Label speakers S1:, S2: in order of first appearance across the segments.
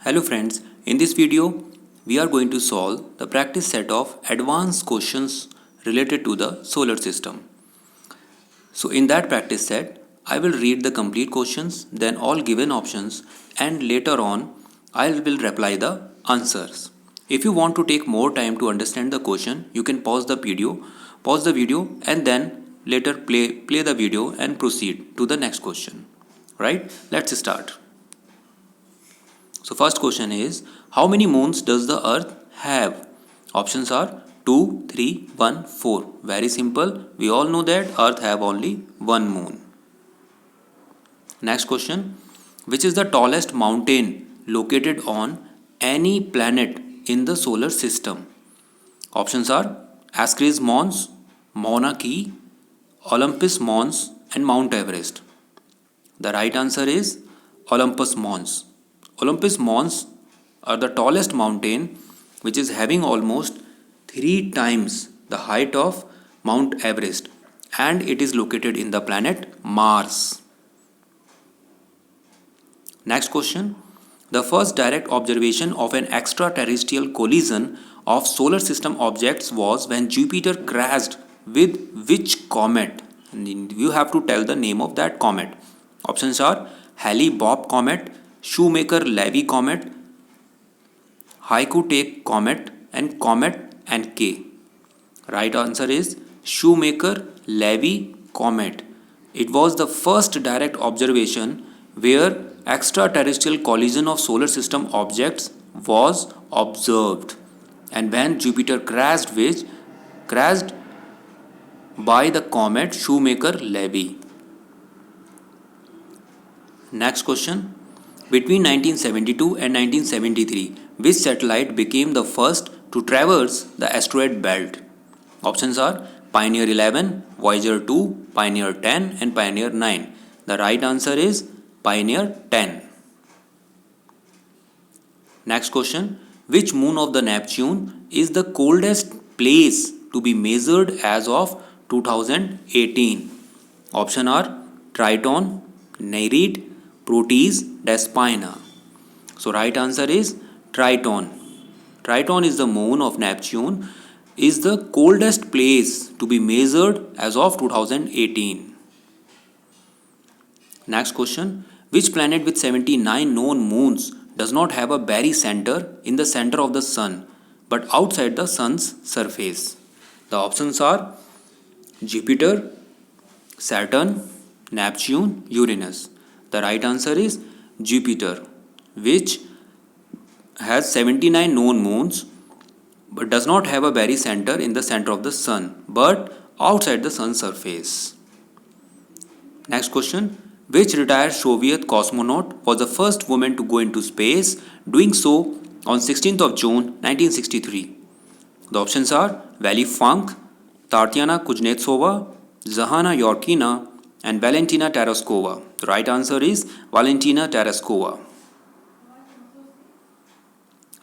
S1: Hello friends, in this video we are going to solve the practice set of advanced questions related to the solar system. So in that practice set, I will read the complete questions, then all given options, and later on I will reply the answers. If you want to take more time to understand the question, you can pause the video and then later play the video and proceed to the next question. Right? Let's start. So first question is, how many moons does the earth have? Options are 2, 3, 1, 4. Very simple. We all know that earth have only one moon. Next question, which is the tallest mountain located on any planet in the solar system? Options are Ascaris Mons, Mauna Kea, Olympus Mons and Mount Everest. The right answer is Olympus Mons. Olympus Mons are the tallest mountain which is having almost 3 times the height of Mount Everest, and it is located in the planet Mars. Next question. The first direct observation of an extraterrestrial collision of solar system objects was when Jupiter crashed with which comet? You have to tell the name of that comet. Options are Halley-Bopp comet, Shoemaker-Levy comet, Hyakutake comet and comet Encke. Right answer is Shoemaker-Levy comet. It was the first direct observation where extraterrestrial collision of solar system objects was observed, and when Jupiter crashed by the comet Shoemaker-Levy. Next question. Between 1972 and 1973, which satellite became the first to traverse the asteroid belt? Options are Pioneer 11, Voyager 2, Pioneer 10 and Pioneer 9. The right answer is Pioneer 10. Next question. Which moon of the Neptune is the coldest place to be measured as of 2018? Option are Triton, Nereid, Proteus, Despina. So right answer is Triton. Triton is the moon of Neptune, is the coldest place to be measured as of 2018. Next question. Which planet with 79 known moons does not have a barycenter in the center of the sun but outside the sun's surface? The options are Jupiter, Saturn, Neptune, Uranus. The right answer is Jupiter, which has 79 known moons but does not have a barycenter in the center of the sun but outside the sun's surface. Next question. Which retired Soviet cosmonaut was the first woman to go into space, doing so on 16th of June 1963? The options are Vally Funk, Tatiana Kuznetsova, Zhana Yorkina and Valentina Tereshkova. The right answer is Valentina Tereshkova.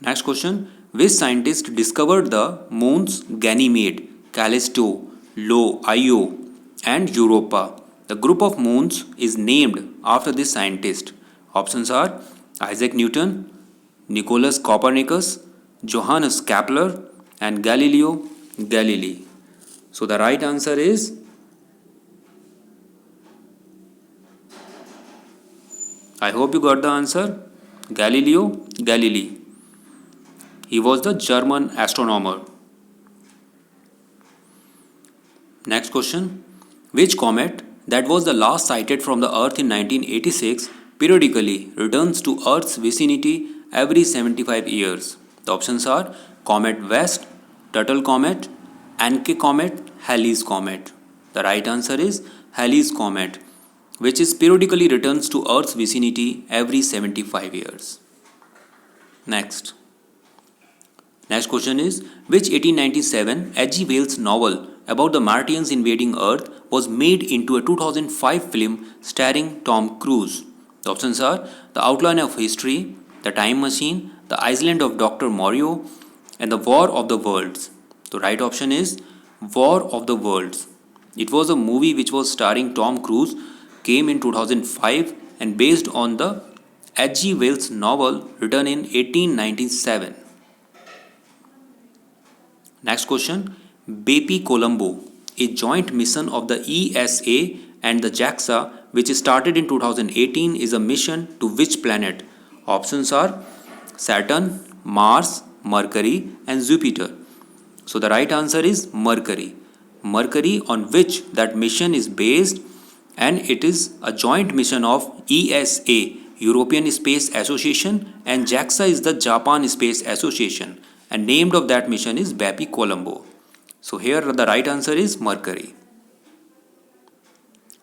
S1: Next question. Which scientist discovered the moons Ganymede, Callisto, Io and Europa? The group of moons is named after this scientist. Options are Isaac Newton, Nicolaus Copernicus, Johannes Kepler and Galileo Galilei. So the right answer is I hope you got the answer. Galileo Galilei. He was the German astronomer. Next question. Which comet that was the last sighted from the Earth in 1986 periodically returns to Earth's vicinity every 75 years? The options are Comet West, Tuttle Comet, Encke Comet, Halley's Comet. The right answer is Halley's Comet, which is periodically returns to Earth's vicinity every 75 years. Next question is, which 1897 H.G. Wells novel about the Martians invading Earth was made into a 2005 film starring Tom Cruise? The options are The Outline of History, The Time Machine, The Island of Dr. Moreau and The War of the Worlds. The right option is War of the Worlds. It was a movie which was starring Tom Cruise, came in 2005 and based on the H.G. Wells' novel written in 1897? Next question. Bepi Colombo, a joint mission of the ESA and the JAXA, which started in 2018, is a mission to which planet? Options are Saturn, Mars, Mercury, and Jupiter. So the right answer is Mercury. Mercury, on which that mission is based, and it is a joint mission of ESA, European Space Association, and JAXA is the Japan Space Association, and named of that mission is Bepi Colombo. So here the right answer is Mercury.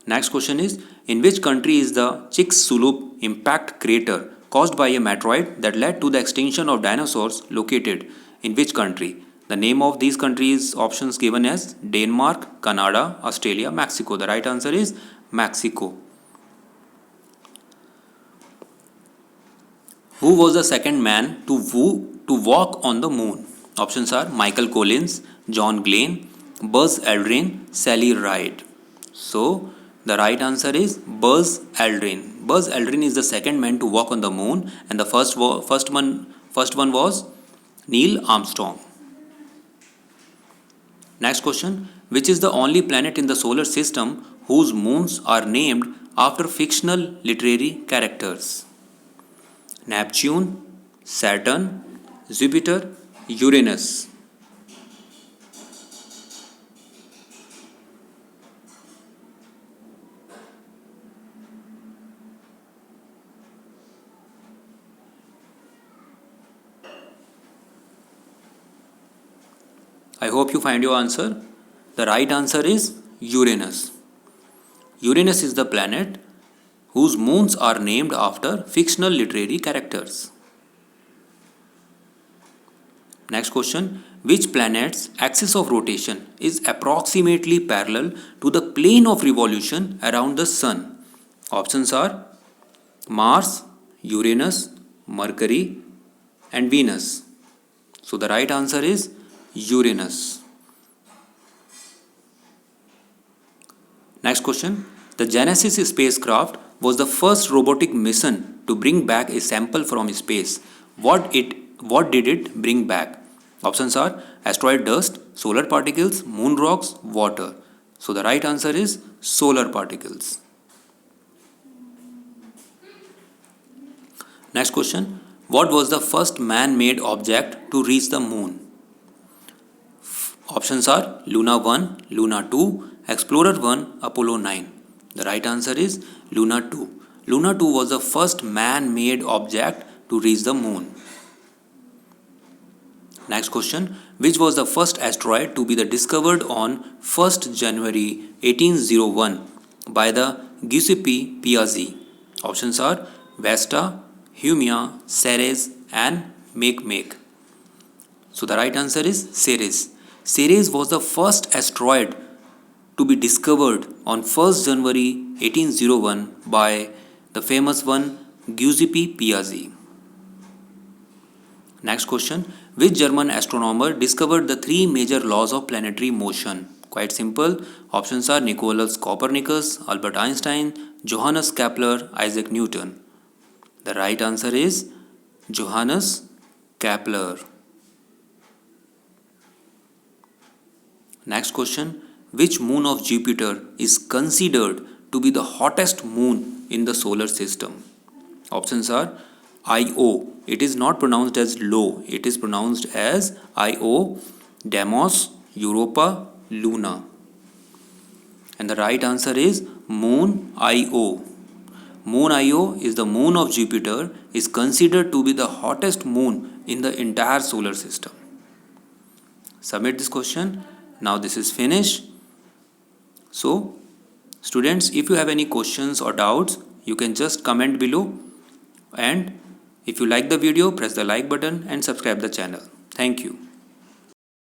S1: Next question is, in which country is the Chicxulub impact crater caused by a meteorite that led to the extinction of dinosaurs located? In which country? The name of these countries options given as Denmark, Canada, Australia, Mexico. The right answer is Mexico. Who was the second man to walk on the moon? Options are Michael Collins, John Glenn, Buzz Aldrin, Sally Ride. So the right answer is Buzz Aldrin. Buzz Aldrin is the second man to walk on the moon, and the first one was Neil Armstrong. Next question. Which is the only planet in the solar system whose moons are named after fictional literary characters? Neptune, Saturn, Jupiter, Uranus. I hope you find your answer. The right answer is Uranus. Uranus is the planet whose moons are named after fictional literary characters. Next question. Which planet's axis of rotation is approximately parallel to the plane of revolution around the Sun? Options are Mars, Uranus, Mercury, and Venus. So the right answer is Uranus. Next question. The Genesis spacecraft was the first robotic mission to bring back a sample from space. What did it bring back? Options are asteroid dust, solar particles, moon rocks, water. So the right answer is solar particles. Next question. What was the first man-made object to reach the moon? Options are Luna 1, Luna 2, Explorer 1, Apollo 9. The right answer is Luna 2. Luna 2 was the first man-made object to reach the moon. Next question. Which was the first asteroid to be discovered on 1st January 1801 by the Giuseppe Piazzi? Options are Vesta, Haumea, Ceres, and Makemake. So the right answer is Ceres. Ceres was the first asteroid to be discovered on 1st January 1801 by the famous one Giuseppe Piazzi. Next question. Which German astronomer discovered the three major laws of planetary motion? Quite simple. Options are Nicolaus Copernicus, Albert Einstein, Johannes Kepler, Isaac Newton. The right answer is Johannes Kepler. Next question. Which moon of Jupiter is considered to be the hottest moon in the solar system? Options are Io. It is not pronounced as Lo. It is pronounced as Io, Deimos, Europa, Luna. And the right answer is Moon Io. Moon Io is the moon of Jupiter, is considered to be the hottest moon in the entire solar system. Submit this question. Now this is finished. So, students, if you have any questions or doubts, you can just comment below. And if you like the video, press the like button and subscribe the channel. Thank you.